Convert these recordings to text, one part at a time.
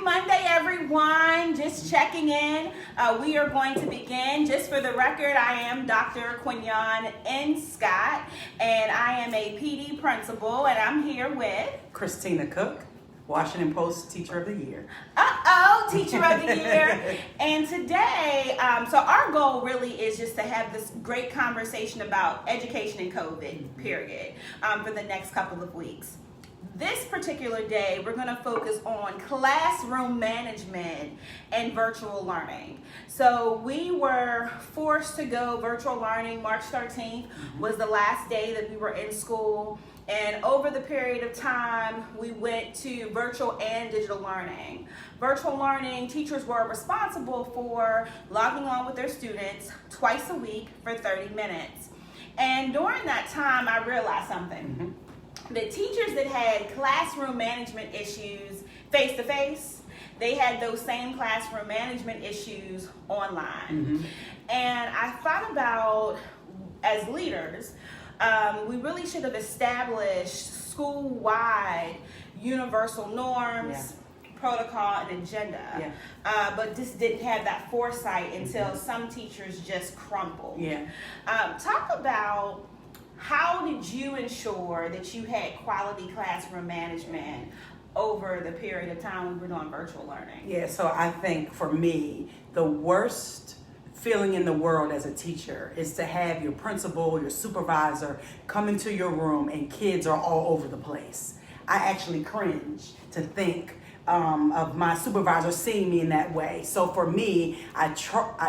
Monday, everyone. Just checking in. We are going to begin. Just for the record, I am Dr. Quinyon N. Scott, and I am a PD principal, and I'm here with Christina Cook, Washington Post Teacher of the Year. Teacher of the Year. And today, so our goal really is just to have this great conversation about education and COVID, period, for the next couple of weeks. This particular day, we're going to focus on classroom management and virtual learning. So we were forced to go virtual learning. March 13th was the last day that we were in school. And over the period of time, we went to virtual and digital learning. Virtual learning, teachers were responsible for logging on with their students twice a week for 30 minutes. And during that time, I realized something. The teachers that had classroom management issues face-to-face, they had those same classroom management issues online. And I thought about, as leaders, we really should have established school-wide universal norms, protocol, and agenda. But just didn't have that foresight until some teachers just crumbled. Talk about, how did you ensure that you had quality classroom management over the period of time we were doing virtual learning? So I think for me, the worst feeling in the world as a teacher is to have your principal, your supervisor come into your room and kids are all over the place. I actually cringe to think of my supervisor seeing me in that way. So for me, I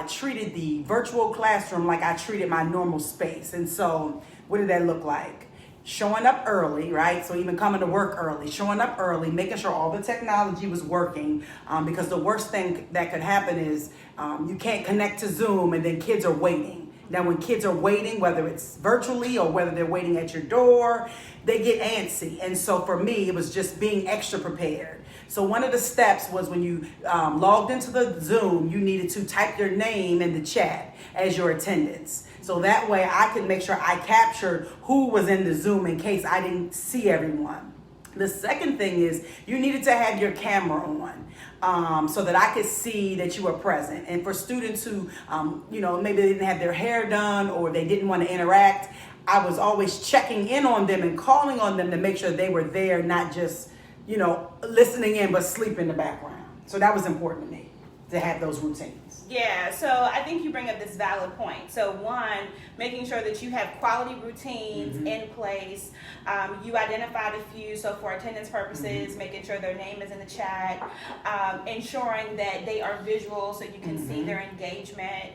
treated the virtual classroom like I treated my normal space. And so what did that look like? Showing up early, right? So even coming to work early, showing up early, making sure all the technology was working, because the worst thing that could happen is you can't connect to Zoom and then kids are waiting. Now, when kids are waiting, whether it's virtually or whether they're waiting at your door, they get antsy. And so for me, it was just being extra prepared. So one of the steps was when you logged into the Zoom, you needed to type your name in the chat as your attendance. So that way I could make sure I captured who was in the Zoom in case I didn't see everyone. The second thing is you needed to have your camera on so that I could see that you were present. And for students who, maybe they didn't have their hair done or they didn't want to interact, I was always checking in on them and calling on them to make sure they were there, not just, listening in, but sleep in the background. So that was important to me, to have those routines. So I think you bring up this valid point. So one, making sure that you have quality routines in place. You identified a few, so for attendance purposes, making sure their name is in the chat, ensuring that they are visual so you can see their engagement.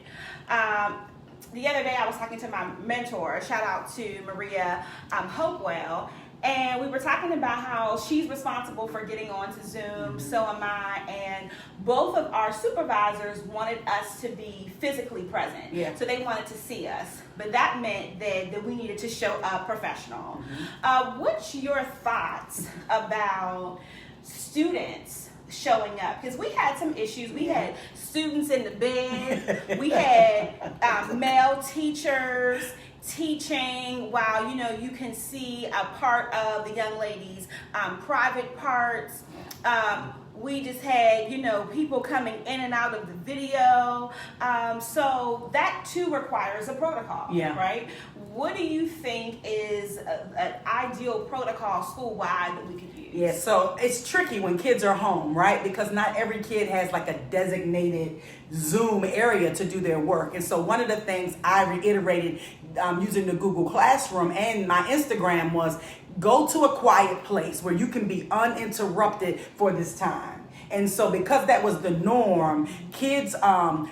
The other day I was talking to my mentor, shout out to Maria Hopewell, and we were talking about how she's responsible for getting onto Zoom, so am I, and both of our supervisors wanted us to be physically present. So they wanted to see us, but that meant that we needed to show up professional. What's your thoughts about students showing up? Because we had some issues. We had students in the bed. We had male teachers teaching while you can see a part of the young lady's private parts. We just had people coming in and out of the video, so that too requires a protocol, right? What do you think is an ideal protocol school-wide that we could use? So it's tricky when kids are home, right? Because not every kid has like a designated Zoom area to do their work. And so one of the things I reiterated using the Google Classroom and my Instagram was go to a quiet place where you can be uninterrupted for this time. And so because that was the norm, kids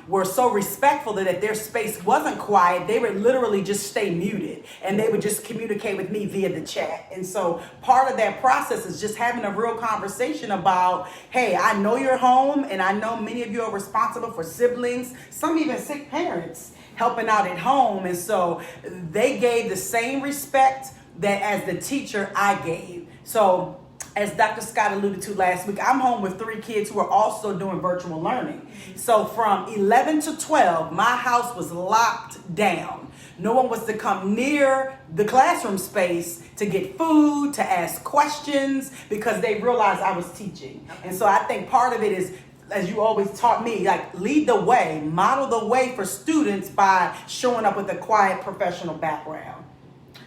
were so respectful that if their space wasn't quiet, they would literally just stay muted and they would just communicate with me via the chat. And so part of that process is just having a real conversation about, hey, I know you're home and I know many of you are responsible for siblings, some even sick parents helping out at home. And so they gave the same respect that as the teacher I gave. So as Dr. Scott alluded to last week, I'm home with 3 kids who are also doing virtual learning. So from 11 to 12, my house was locked down. No one was to come near the classroom space to get food, to ask questions, because they realized I was teaching. Okay. And so I think part of it is, as you always taught me, like lead the way, model the way for students by showing up with a quiet professional background.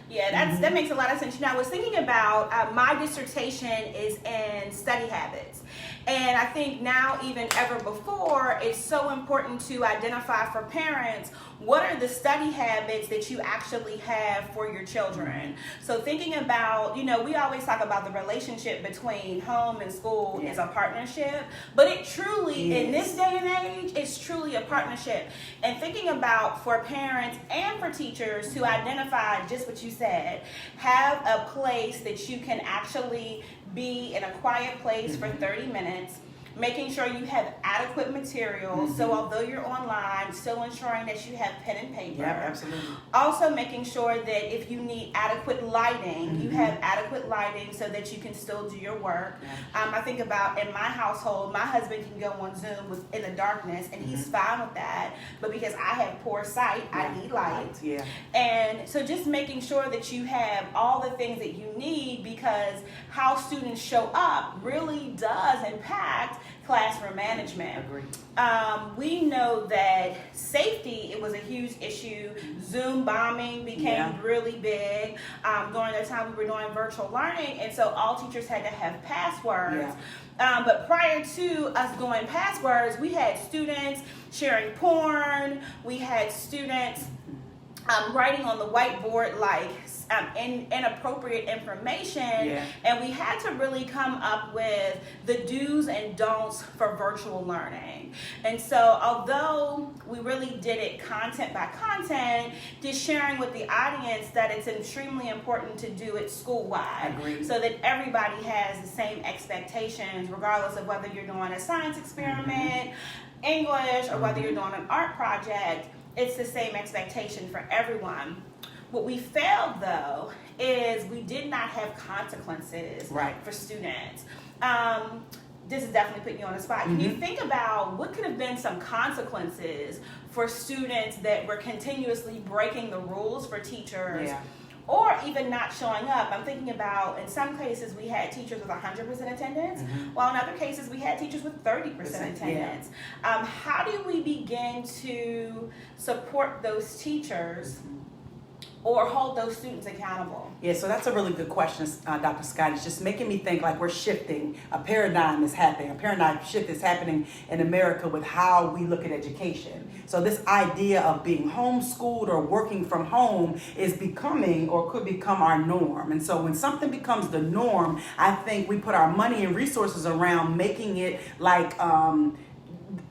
Yeah, that makes a lot of sense. You know, I was thinking about my dissertation is in study habits. And I think now, even ever before, it's so important to identify for parents what are the study habits that you actually have for your children. So thinking about, you know, we always talk about the relationship between home and school is a partnership, but it truly, in this day and age, it's truly a partnership. And thinking about for parents and for teachers to identify just what you said, have a place that you can actually be in a quiet place for 30 minutes, making sure you have adequate materials. So although you're online, still ensuring that you have pen and paper. Yeah, absolutely. Also making sure that if you need adequate lighting, you have adequate lighting so that you can still do your work. I think about in my household, my husband can go on Zoom in the darkness and he's fine with that. But because I have poor sight, I need light. Yeah. And so just making sure that you have all the things that you need, because how students show up really does impact classroom management. Agreed. We know that safety, it was a huge issue. Zoom bombing became really big during the time we were doing virtual learning, and so all teachers had to have passwords. But prior to us doing passwords, we had students sharing porn, we had students writing on the whiteboard like inappropriate information, and we had to really come up with the do's and don'ts for virtual learning. And so although we really did it content by content, just sharing with the audience that it's extremely important to do it school-wide. Agreed. So that everybody has the same expectations, regardless of whether you're doing a science experiment, English, or whether you're doing an art project. It's the same expectation for everyone. What we failed, though, is we did not have consequences for students. This is definitely putting you on the spot. Can you think about what could have been some consequences for students that were continuously breaking the rules for teachers? Or even not showing up? I'm thinking about, in some cases, we had teachers with 100% attendance, while in other cases, we had teachers with 30% attendance. How do we begin to support those teachers or hold those students accountable? Yeah, so that's a really good question, Dr. Scott. It's just making me think like we're shifting. A paradigm is happening. A paradigm shift is happening in America with how we look at education. So this idea of being homeschooled or working from home is becoming or could become our norm. And so when something becomes the norm, I think we put our money and resources around making it like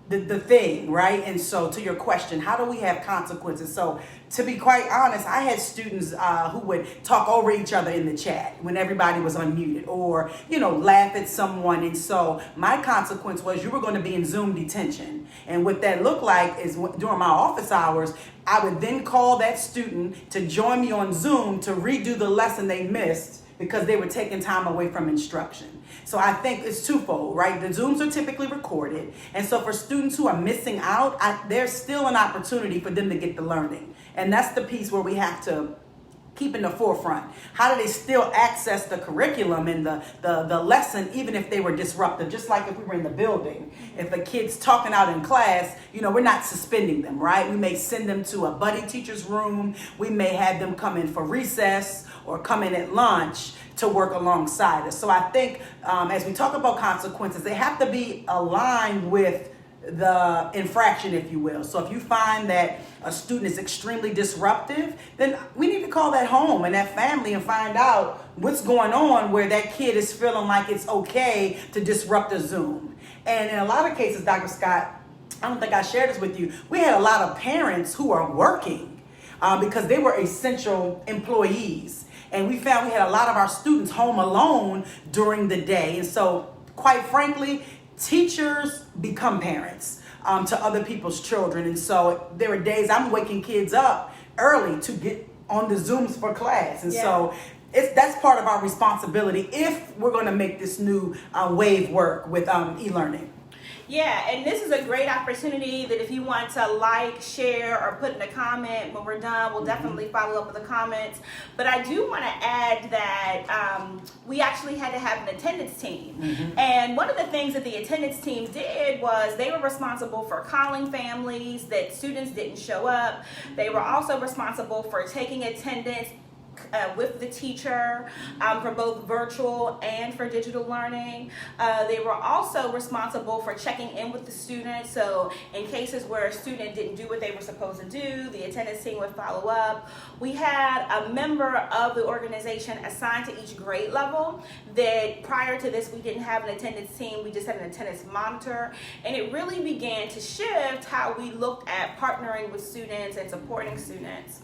the thing, right? And so to your question, how do we have consequences? So to be quite honest, I had students who would talk over each other in the chat when everybody was unmuted, or, you know, laugh at someone. And so my consequence was you were going to be in Zoom detention. And what that looked like is during my office hours, I would then call that student to join me on Zoom to redo the lesson they missed because they were taking time away from instruction. So I think it's twofold, right? The Zooms are typically recorded. And so for students who are missing out, there's still an opportunity for them to get the learning. And that's the piece where we have to keep in the forefront. How do they still access the curriculum and the lesson, even if they were disruptive? Just like if we were in the building, if a kid's talking out in class, you know, we're not suspending them, right? We may send them to a buddy teacher's room. We may have them come in for recess or come in at lunch to work alongside us. So I think as we talk about consequences, they have to be aligned with the infraction, if you will. So if you find that a student is extremely disruptive, then we need to call that home and that family and find out what's going on where that kid is feeling like it's okay to disrupt the Zoom. And in a lot of cases, Dr. Scott, I don't think I shared this with you, we had a lot of parents who are working because they were essential employees. And we found we had a lot of our students home alone during the day. And so, quite frankly, teachers become parents to other people's children. And so there are days I'm waking kids up early to get on the Zooms for class. And so that's part of our responsibility if we're going to make this new wave work with e-learning. Yeah, and this is a great opportunity that if you want to like, share, or put in a comment when we're done, we'll definitely follow up with the comments. But I do want to add that we actually had to have an attendance team. And one of the things that the attendance team did was they were responsible for calling families that students didn't show up. They were also responsible for taking attendance with the teacher for both virtual and for digital learning. They were also responsible for checking in with the students. So in cases where a student didn't do what they were supposed to do, the attendance team would follow up. We had a member of the organization assigned to each grade level that prior to this we didn't have an attendance team, we just had an attendance monitor. And it really began to shift how we looked at partnering with students and supporting students.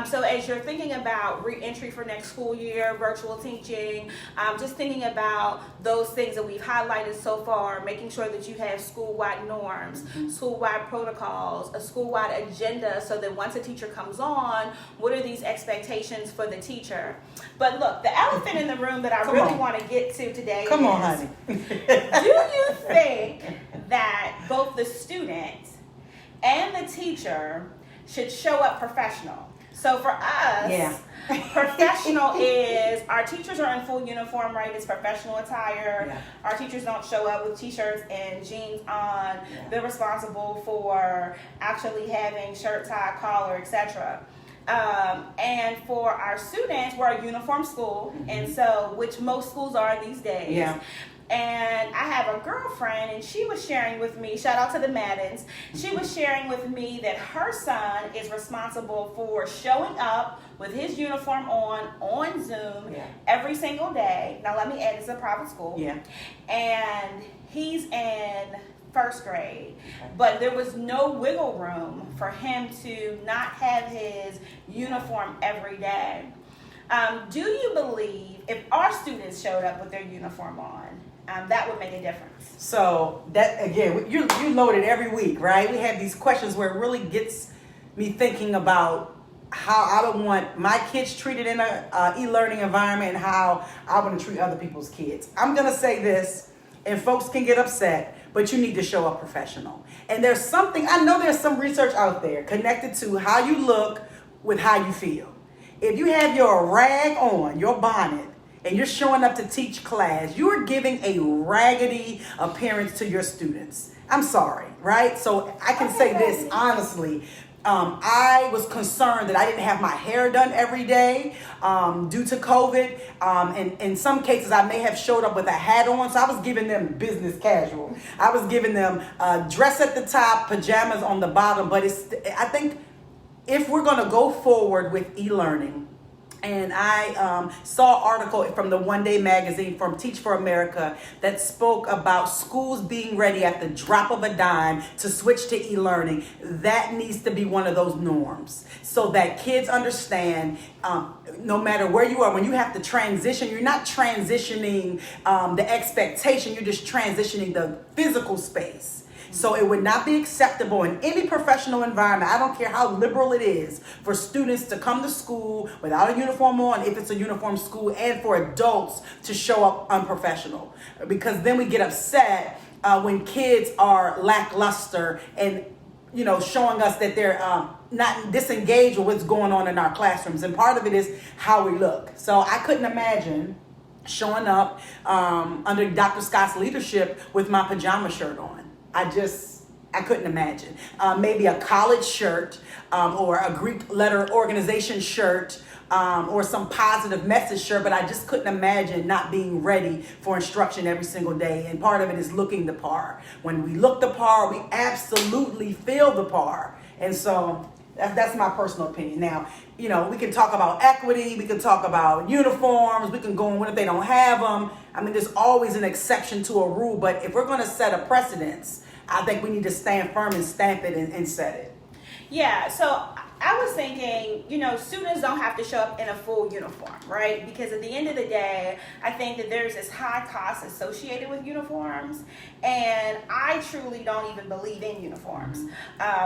So as you're thinking about re-entry for next school year, virtual teaching, just thinking about those things that we've highlighted so far, making sure that you have school-wide norms, school-wide protocols, a school-wide agenda, so that once a teacher comes on, what are these expectations for the teacher? But look, the elephant in the room that I really want to get to today is, honey. do you think that both the student and the teacher should show up professional? So for us, professional is our teachers are in full uniform, right? It's professional attire. Yeah. Our teachers don't show up with t-shirts and jeans on. They're responsible for actually having shirt, tie, collar, etc. And for our students, we're a uniform school, and so which most schools are these days. Yeah. And I have a girlfriend, and she was sharing with me, shout out to the Maddens, she was sharing with me that her son is responsible for showing up with his uniform on Zoom every single day. Now let me add, it's a private school. Yeah. And he's in first grade, but there was no wiggle room for him to not have his uniform every day. Do you believe if our students showed up with their uniform on, that would make a difference? So that, again, you load it every week, right? We have these questions where it really gets me thinking about how I don't want my kids treated in a e-learning environment and how I want to treat other people's kids. I'm going to say this, and folks can get upset, but you need to show up professional. And there's something, I know there's some research out there connected to how you look with how you feel. If you have your rag on, your bonnet, and you're showing up to teach class, you're giving a raggedy appearance to your students. I'm sorry, right? So I can say this honestly. I was concerned that I didn't have my hair done every day due to COVID. And in some cases, I may have showed up with a hat on. So I was giving them business casual. I was giving them dress at the top, pajamas on the bottom. But I think if we're going to go forward with e-learning, and I saw an article from the One Day magazine from Teach for America that spoke about schools being ready at the drop of a dime to switch to e-learning. That needs to be one of those norms so that kids understand no matter where you are, when you have to transition, you're not transitioning the expectation, you're just transitioning the physical space. So it would not be acceptable in any professional environment, I don't care how liberal it is, for students to come to school without a uniform on, if it's a uniform school, and for adults to show up unprofessional. Because then we get upset when kids are lackluster and, you know, showing us that they're not disengaged with what's going on in our classrooms. And part of it is how we look. So I couldn't imagine showing up under Dr. Scott's leadership with my pajama shirt on. I couldn't imagine. Maybe a college shirt or a Greek letter organization shirt or some positive message shirt, but I just couldn't imagine not being ready for instruction every single day. And part of it is looking the par. When we look the par, we absolutely feel the par. And so that's my personal opinion. Now, you know, we can talk about equity, we can talk about uniforms, we can go on what if they don't have them. I mean, there's always an exception to a rule, but if we're going to set a precedence, I think we need to stand firm and stamp it and set it. Yeah, so I I was thinking, students don't have to show up in a full uniform, right? Because at the end of the day, I think that there's this high cost associated with uniforms, and I truly don't even believe in uniforms,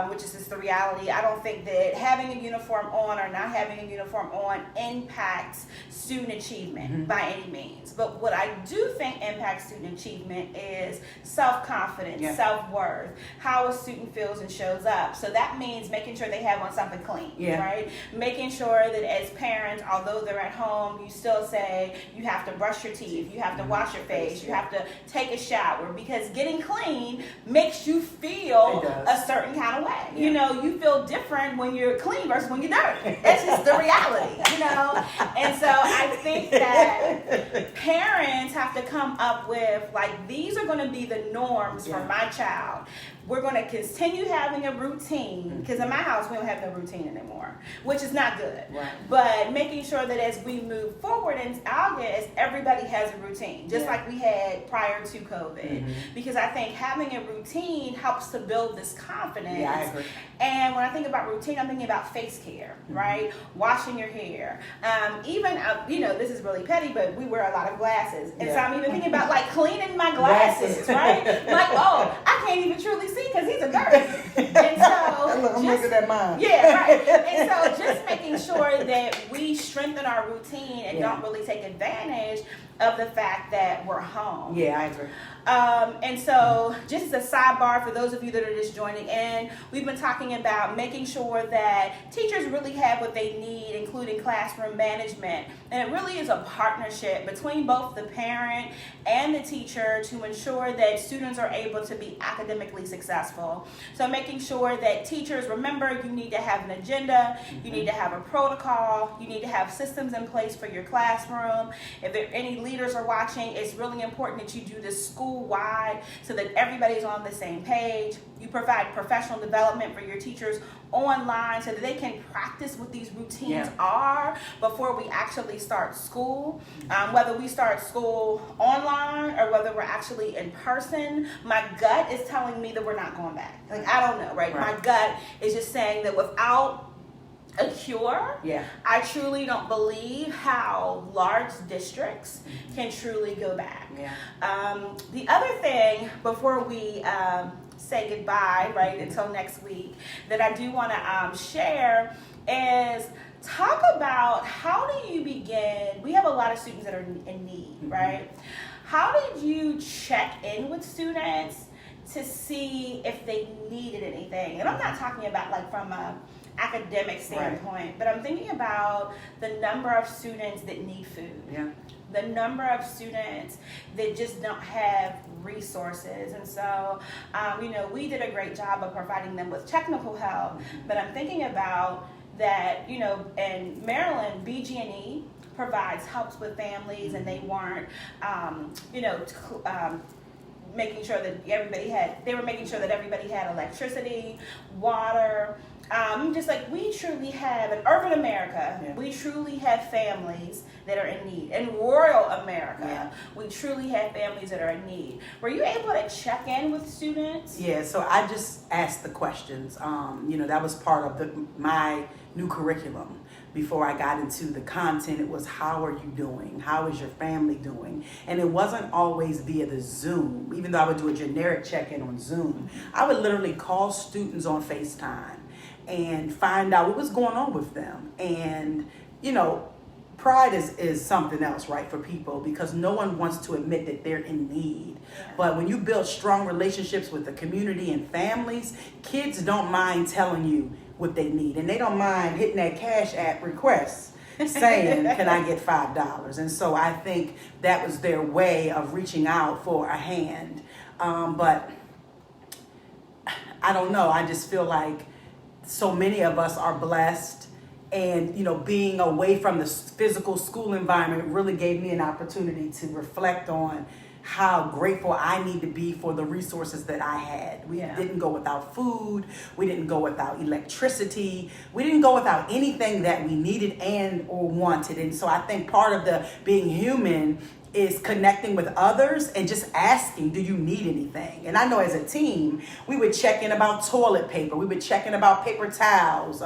which is just the reality. I don't think that having a uniform on or not having a uniform on impacts student achievement by any means. But what I do think impacts student achievement is self-confidence, self-worth, how a student feels and shows up. So that means making sure they have on something clean, right? Making sure that as parents, although they're at home, you still say you have to brush your teeth, you have to wash your face, you have to take a shower, because getting clean makes you feel a certain kind of way. You feel different when you're clean versus when you're dirty. That's just the reality, And so I think that parents have to come up with, like, these are going to be the norms for my child. We're going to continue having a routine, because in my house we don't have no routine anymore, which is not good. Right. But making sure that as we move forward in August, everybody has a routine, just like we had prior to COVID. Because I think having a routine helps to build this confidence. Yeah, I agree. And when I think about routine, I'm thinking about face care, right? Washing your hair. Even, this is really petty, but we wear a lot of glasses. And so I'm even thinking about, like, cleaning my glasses, right? Like, I can't even truly see because these are dirty. And so I'm looking at mine. Yeah, right. And so just making sure that we strengthen our routine and don't really take advantage of the fact that we're home. Yeah, I agree. And so just as a sidebar for those of you that are just joining in, we've been talking about making sure that teachers really have what they need, including classroom management. And it really is a partnership between both the parent and the teacher to ensure that students are able to be academically successful. So making sure that teachers, remember, you need to have an agenda, you need to have a protocol, you need to have systems in place for your classroom. If there any leaders are watching, it's really important that you do this school-wide so that everybody's on the same page. You provide professional development for your teachers online so that they can practice what these routines are before we actually start school. Whether we start school online or whether we're actually in person, my gut is telling me that we're not going back. Like, I don't know, right? My gut is just saying that without a cure, I truly don't believe how large districts can truly go back. The other thing before we say goodbye, right, until next week, that I do want to share is talk about how do you begin. We have a lot of students that are in need, right? How did you check in with students to see if they needed anything? And I'm not talking about like from a academic standpoint, but I'm thinking about the number of students that need food, the number of students that just don't have resources. And so, we did a great job of providing them with technical help, but I'm thinking about that, in Maryland, BG&E provides helps with families, and they weren't, making sure that everybody had electricity, water. Just like we truly have in urban America, we truly have families that are in need. In rural America, we truly have families that are in need. Were you able to check in with students? Yeah, so I just asked the questions. That was part of my new curriculum. Before I got into the content, it was, how are you doing? How is your family doing? And it wasn't always via the Zoom. Even though I would do a generic check-in on Zoom, I would literally call students on FaceTime and find out what was going on with them. And, pride is something else, right, for people, because no one wants to admit that they're in need. But when you build strong relationships with the community and families, kids don't mind telling you what they need. And they don't mind hitting that Cash App request saying, can I get $5? And so I think that was their way of reaching out for a hand. But I don't know. I just feel like so many of us are blessed. And, being away from the physical school environment really gave me an opportunity to reflect on how grateful I need to be for the resources that I had. We didn't go without food. We didn't go without electricity. We didn't go without anything that we needed and or wanted. And so I think part of the being human is connecting with others and just asking, do you need anything? And I know as a team, we would check in about toilet paper. We would check in about paper towels.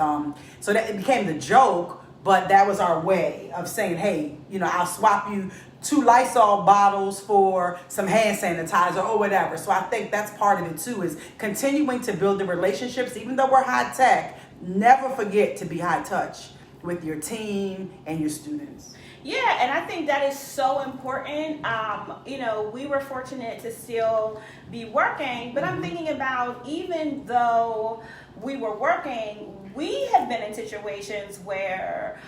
So that it became the joke, but that was our way of saying, hey, I'll swap you 2 Lysol bottles for some hand sanitizer or whatever. So I think that's part of it too, is continuing to build the relationships. Even though we're high tech, never forget to be high touch with your team and your students. Yeah, and I think that is so important. We were fortunate to still be working, but I'm thinking about, even though we were working, we have been in situations where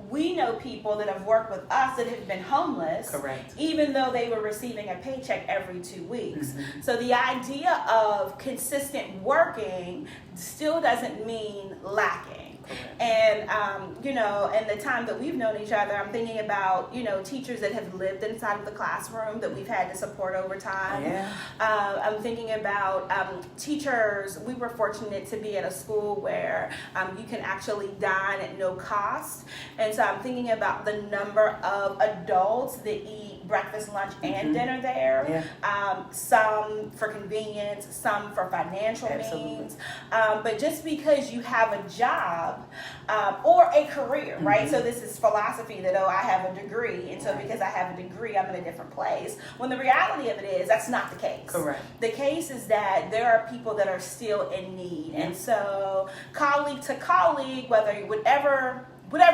we know people that have worked with us that have been homeless. Correct. Even though they were receiving a paycheck every 2 weeks. So the idea of consistent working still doesn't mean lacking. Correct. And, in the time that we've known each other, I'm thinking about, teachers that have lived inside of the classroom that we've had to support over time. Yeah. I'm thinking about teachers. We were fortunate to be at a school where you can actually dine at no cost. And so I'm thinking about the number of adults that eat breakfast, lunch, and dinner there. Yeah. Some for convenience, some for financial Absolutely. means. But just because you have a job or a career, right? So this is philosophy that, I have a degree, and so because I have a degree, I'm in a different place. When the reality of it is, that's not the case. Correct. The case is that there are people that are still in need. And so colleague to colleague, whatever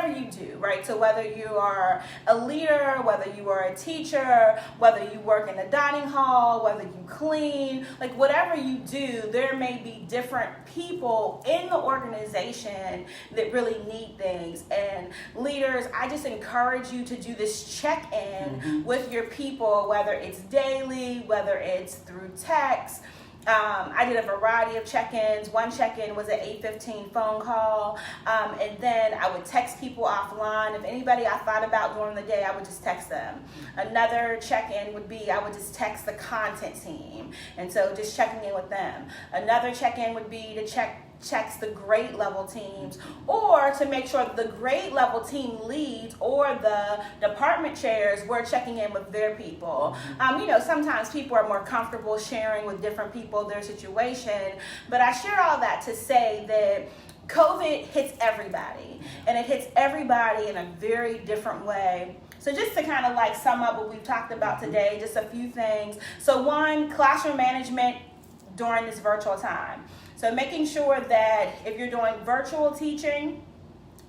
you do, right? So whether you are a leader, whether you are a teacher, whether you work in a dining hall, whether you clean, like whatever you do, there may be different people in the organization that really need things. And leaders, I just encourage you to do this check-in with your people, whether it's daily, whether it's through text. I did a variety of check-ins. One check-in was an 8:15 phone call, and then I would text people offline. If anybody I thought about during the day, I would just text them. Another check-in would be I would just text the content team, and so just checking in with them. Another check-in would be to checks the grade level teams, or to make sure the grade level team leads or the department chairs were checking in with their people. Sometimes people are more comfortable sharing with different people their situation, but I share all that to say that COVID hits everybody, and it hits everybody in a very different way. So just to kind of sum up what we've talked about today, just a few things. So one, classroom management during this virtual time. So making sure that if you're doing virtual teaching,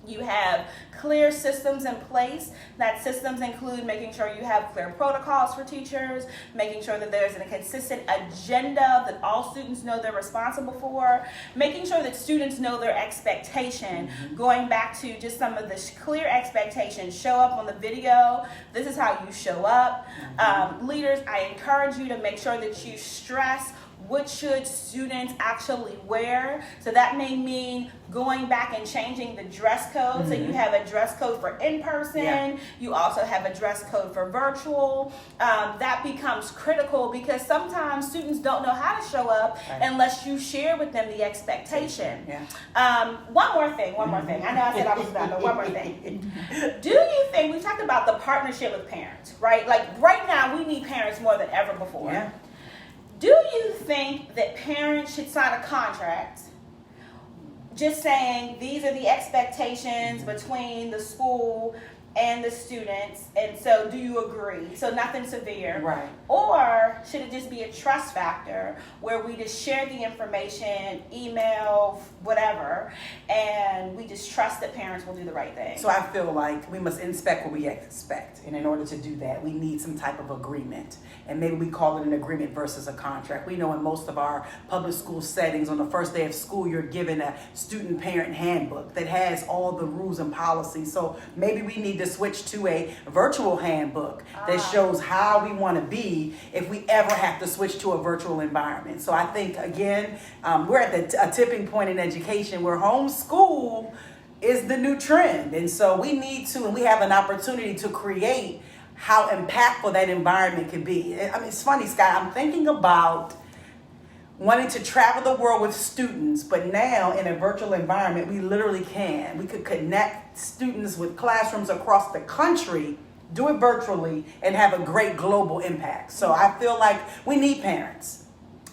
you have clear systems in place. That systems include making sure you have clear protocols for teachers, making sure that there's a consistent agenda that all students know they're responsible for, making sure that students know their expectation, going back to just some of the clear expectations. Show up on the video. This is how you show up. Leaders, I encourage you to make sure that you stress what should students actually wear. So that may mean going back and changing the dress code. So you have a dress code for in-person. You also have a dress code for virtual. That becomes critical because sometimes students don't know how to show up unless you share with them the expectation. One more thing. I know I said I was done, but one more thing. Do you think, we talked about the partnership with parents, right? Right now we need parents more than ever before. Do you think that parents should sign a contract just saying these are the expectations between the school and the students, and so do you agree? So nothing severe. Right. Or should it just be a trust factor where we just share the information, email, whatever, and we just trust that parents will do the right thing? So I feel like we must inspect what we expect. And in order to do that, we need some type of agreement. And maybe we call it an agreement versus a contract. We know in most of our public school settings, on the first day of school, you're given a student parent handbook that has all the rules and policies. So maybe we need to switch to a virtual handbook that shows how we want to be if we ever have to switch to a virtual environment. So I think, again, we're at a tipping point in education where homeschool is the new trend. And so we need to, and we have an opportunity to create how impactful that environment can be. I mean, it's funny, Scott, I'm thinking about wanting to travel the world with students, but now in a virtual environment, we literally can. We could connect students with classrooms across the country do it virtually, and have a great global impact. So I feel like we need parents.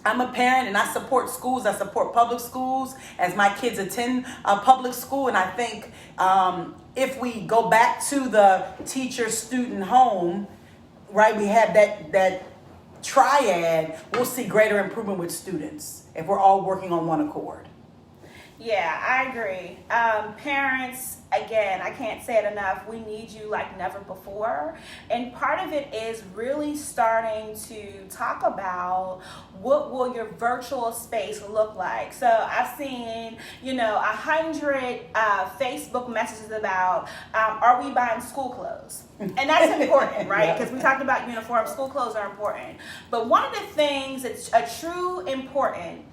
I'm a parent and I support schools. I support public schools as my kids attend public school. And I think if we go back to the teacher, student, home, right, we have that triad, we'll see greater improvement with students if we're all working on one accord. Yeah, I agree. Parents, again, I can't say it enough. We need you like never before. And part of it is really starting to talk about what will your virtual space look like. So I've seen, 100 Facebook messages about, are we buying school clothes? And that's important, right? Because we talked about uniforms. School clothes are important. But one of the things that's a true important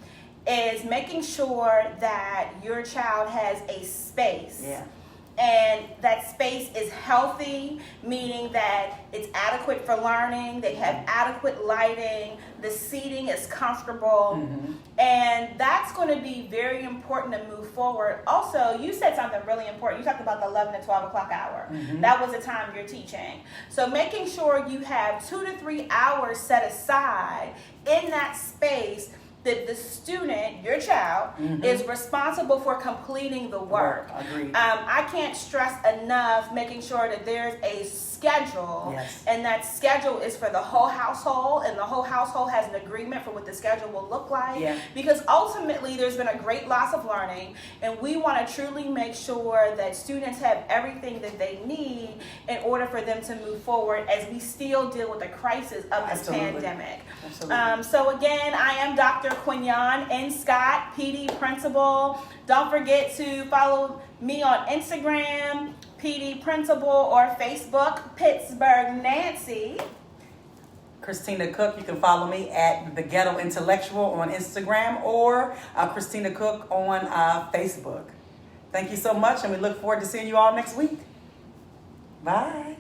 is making sure that your child has a space. Yeah. And that space is healthy, meaning that it's adequate for learning, they have adequate lighting, the seating is comfortable, and that's going to be very important to move forward. Also, you said something really important. You talked about the 11 to 12 o'clock hour. That was the time you're teaching. So making sure you have 2 to 3 hours set aside in that space that the student, your child, is responsible for completing the work. Agreed. I can't stress enough making sure that there's a schedule, Yes. and that schedule is for the whole household, and the whole household has an agreement for what the schedule will look like. Yeah. Because ultimately, there's been a great loss of learning, and we want to truly make sure that students have everything that they need in order for them to move forward as we still deal with the crisis of this Absolutely. pandemic. Absolutely. So again, I am Dr. Quinyon N. Scott, PD Principal. Don't forget to follow me on Instagram, PD Principal, or Facebook, Pittsburgh Nancy. Christina Cook, you can follow me at The Ghetto Intellectual on Instagram, or Christina Cook on Facebook. Thank you so much, and we look forward to seeing you all next week. Bye.